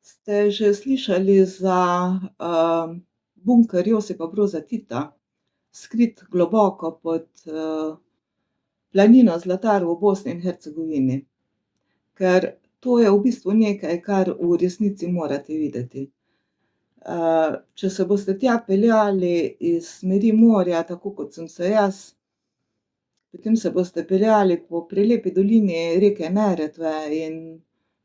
Ste že slišali za bunker Josipa Broza Tita, skrit globoko pod planino Zlatar v Bosni in Hercegovini? Ker to je v bistvu nekaj, kar v resnici morate videti. Če se boste tja peljali iz smeri morja, tako kot sem se jaz, potem se boste peljali po prelepi dolini reke Neretve in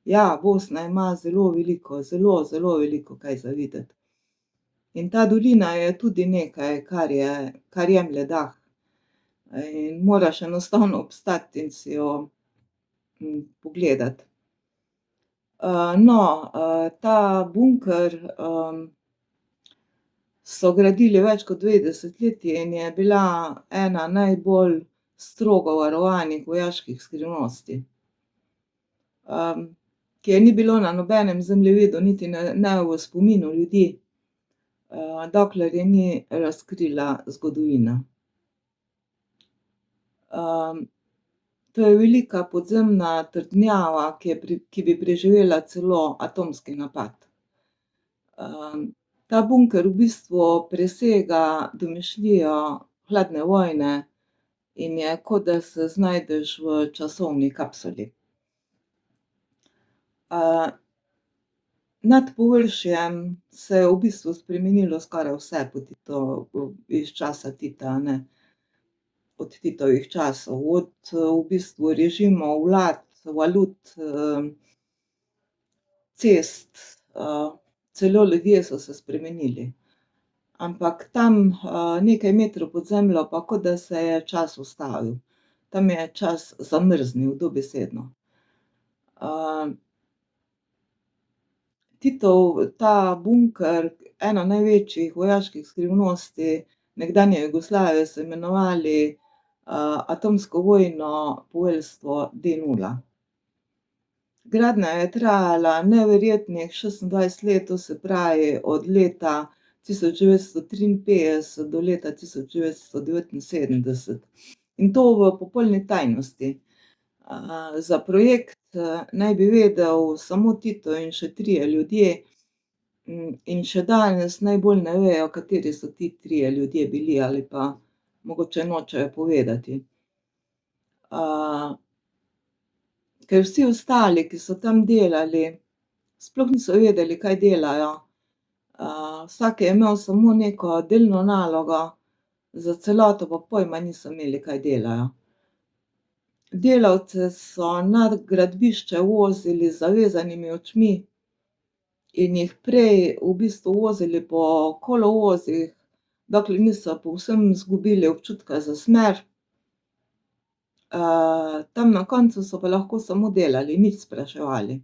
ja, Bosna ima zelo veliko, zelo veliko kaj za videti. In ta dolina je tudi nekaj, kar jemlje dah. In moraš enostavno obstati in si jo pogledati. Ta bunker so gradili več kot 2 desetletji in je bila ena najbolj strogo varovanih vojaških skrivnosti, ki je ni bilo na nobenem zemljevidu, niti ne v spominu ljudi, dokler je ni razkrila zgodovina. To je velika podzemna trdnjava, ki bi preživela celo atomski napad. Ta bunker v bistvu presega domišljijo hladne vojne in je, kot da se znajdeš v časovni kapsuli. Nad površjem se je v bistvu spremenilo skoraj vse iz časa Tita, a ne, od Titovih časov, od v bistvu režimov, vlad, valut, cest, celo ljudje so se spremenili. Ampak tam, nekaj metrov pod zemljo pa kot da se je čas ustavil. Tam je čas zamrznil, dobesedno. Titov ta bunker, ena največjih vojaških skrivnosti nekdanje Jugoslavije, so imenovali atomsko vojno poveljstvo D0. Gradnja je trajala neverjetnih 26 let, to se pravi od leta 1953 do leta 1979. In to v popolni tajnosti. Za projekt naj bi vedel samo Tito in še 3 ljudje, in še danes najbolj ne vejo, kateri so ti 3 ljudje bili ali pa mogoče nočejo povedati. Ker vsi ostali, ki so tam delali, sploh niso vedeli, kaj delajo. Vsak je imel samo neko delno nalogo, za celoto pa pojma niso imeli, kaj delajo. Delavce so na gradbišče vozili z zavezanimi očmi in jih prej v bistvu vozili po kolovozih, dokler niso povsem izgubili občutka za smer. Tam na koncu so pa lahko samo delali, nič spraševali.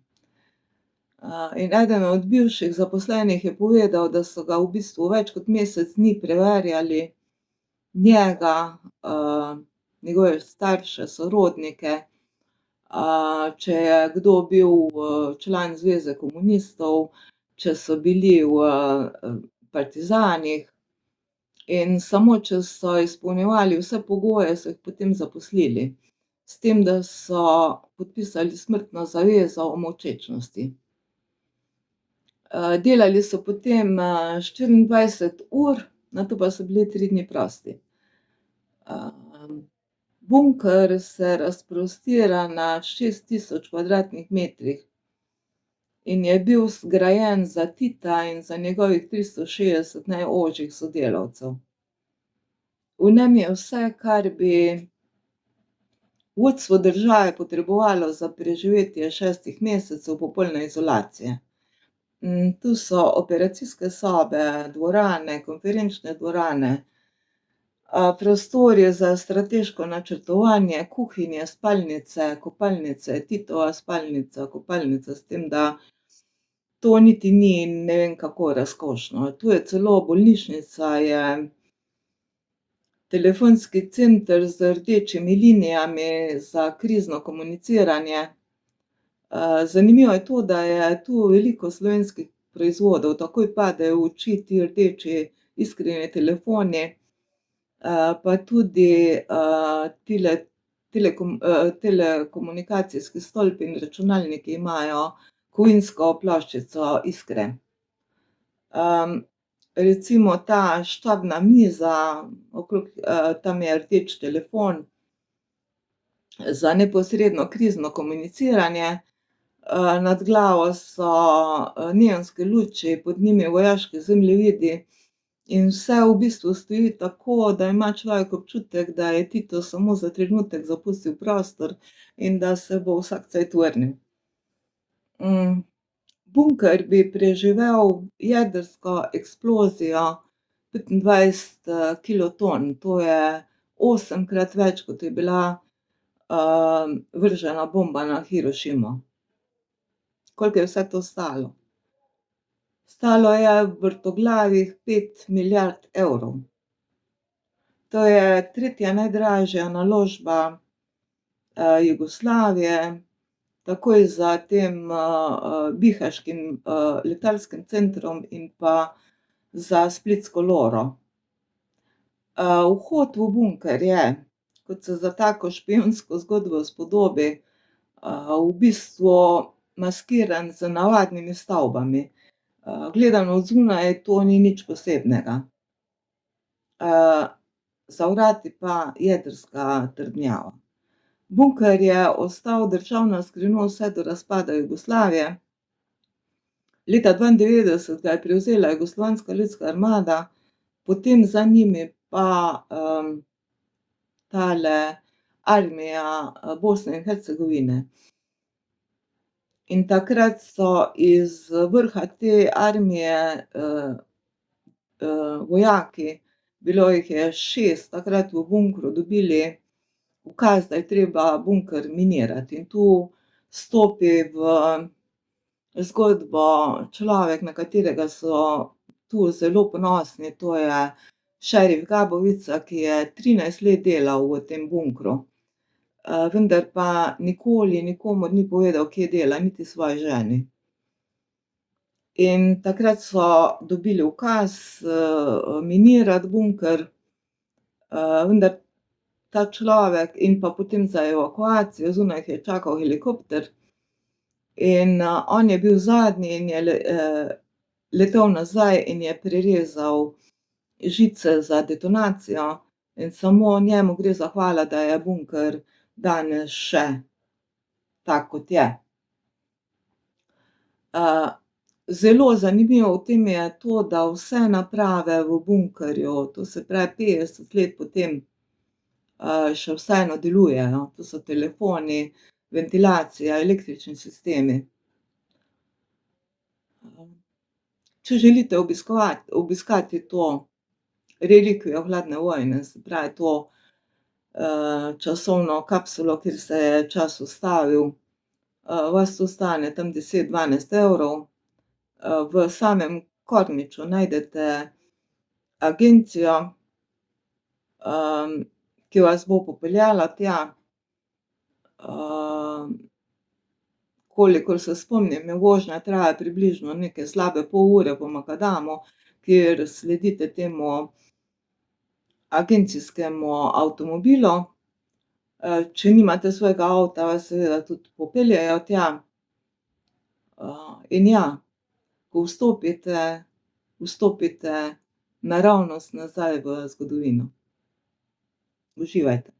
In eden od bivših zaposlenih je povedal, da so ga v bistvu več kot mesec dni preverjali, njega, njegove starše, sorodnike, če je kdo bil član Zveze komunistov, če so bili v partizanih, in samo če so izpolnjevali vse pogoje, so jih potem zaposlili. S tem, da so podpisali smrtno zavezo o molčečnosti. Delali so potem 24 ur, nato pa so bili 3 dni prosti. Bunker se razprostira na 6000 kvadratnih metrih in je bil zgrajen za Tita in za njegovih 360 najožjih sodelavcev. V njem je vse, kar bi vodstvo države potrebovalo za preživetje 6 mesecev popolne izolacije. Tu so operacijske sobe, dvorane, konferenčne dvorane, prostori za strateško načrtovanje, kuhinje, spalnice, kopalnice, Titova spalnica, kopalnica, s tem, da to niti ni ne vem kako razkošno. Tu je celo bolnišnica, je telefonski center z rdečimi linijami za krizno komuniciranje. Zanimivo je to, da je tu veliko slovenskih proizvodov, takoj padejo v oči ti rdeči iskreni telefoni, pa tudi telekomunikacijski stolpi in računalniki imajo kovinsko ploščico Iskre. Recimo ta štabna miza, okrog, tam je rdeč telefon za neposredno krizno komuniciranje, nad glavo so, neonske luči, pod njimi vojaški zemljevidi in vse v bistvu stoji tako, da ima človek občutek, da je Tito samo za trenutek zapustil prostor in da se bo vsak cajt vrnil. Bunker bi preživel jedrsko eksplozijo 25, kiloton, to je 8-krat več, kot je bila, vržena bomba na Hirošimo. Koliko je vse to stalo? Stalo je vrtoglavih 5 milijard evrov. To je tretja najdražja naložba, Jugoslavije, takoj za tem, bihaškim, letalskim centrom in pa za splitsko Loro. Vhod v bunker je, kot se za tako špijonsko zgodbo spodobi, v bistvu maskiran z navadnimi stavbami. Gledano od zunaj to ni nič posebnega. Za vrati pa jedrska trdnjava. Bunker je ostal državna skrivnost vse do razpada Jugoslavije. Leta 1992 ga je prevzela Jugoslovanska ljudska armada, potem za njimi pa, tale armija, Bosne in Hercegovine. In takrat so iz vrha te armije, vojaki, bilo jih je 6 takrat v bunkru, dobili ukaz, da je treba bunker minirati. In tu stopi v zgodbo človek, na katerega so tu zelo ponosni, to je šerif Gabovica, ki je 13 let delal v tem bunkru. Vendar pa nikoli nikomur ni povedal, kje dela, niti svoji ženi. In takrat so dobili ukaz, minirati bunker, vendar ta človek in pa potem za evakuacijo, zunaj jih je čakal helikopter in, on je bil zadnji in je letel nazaj in je prerezal žice za detonacijo in samo njemu gre zahvala, da je bunker danes še tak, kot je. Zelo zanimivo v tem je to, da vse naprave v bunkerju, to se pravi 50 let po tem, še vseeno delujejo. To so telefoni, ventilacija, električni sistemi. Če želite obiskati to relikvijo hladne vojne, se pravi to, časovno kapsulo, kjer se je čas ustavil, vas to stane tam 10, 12 evrov. V samem Korniču najdete agencijo, ki vas bo popeljala tja. Kolikor se spomnim, je vožnja traja približno neke slabe pol ure po makadamu, kjer sledite temu agencijskemu avtomobilu. Če nimate svojega avta, vas seveda tudi popeljejo tja. In ja, ko vstopite naravnost nazaj v zgodovino. Uživajte.